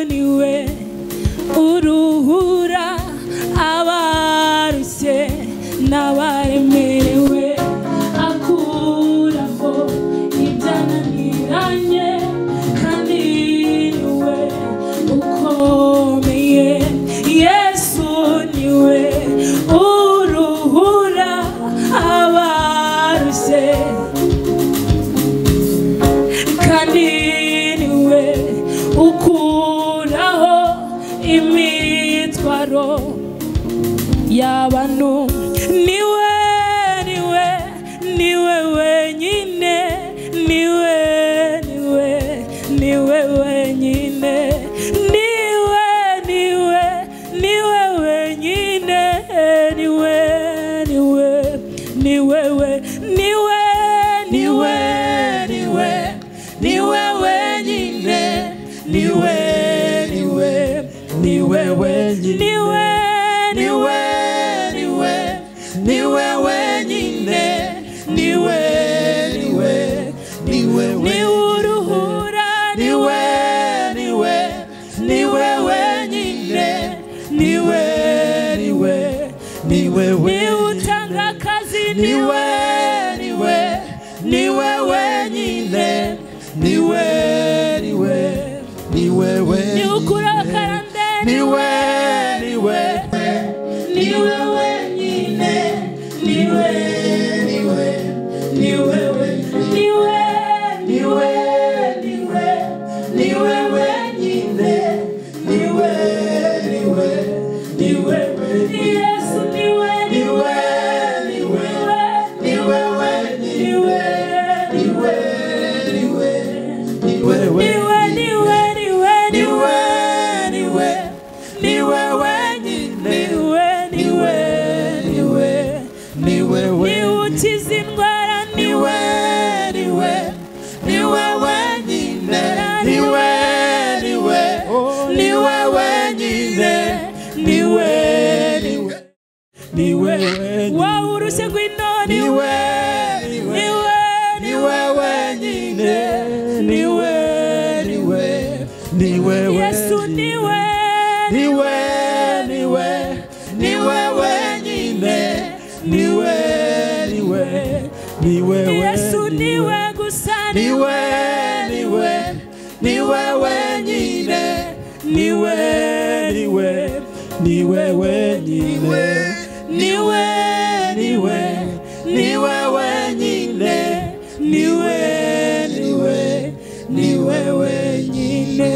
niwe uruhura abarushye n'abaremerewe akuraho ibyananiranye kandi niwe ukomeye Yesu niwe uruhura abarushye kandi niwe ukuraho imitwaro y'abantu niwe wenyine niwe wenyine niwe wenyine niwe wenyine niwe uruhura niwe wenyine utanga akazi niwe wenyine niwe ukura karande niwe wenyine niwe Yesu ukiza indwara niwe wenyine niwe wowe urushye ngwino niwe wenyine Yesu niwe wenyine Yesu niwe gusa niwe wenyine niwe wenyine niwe wenyine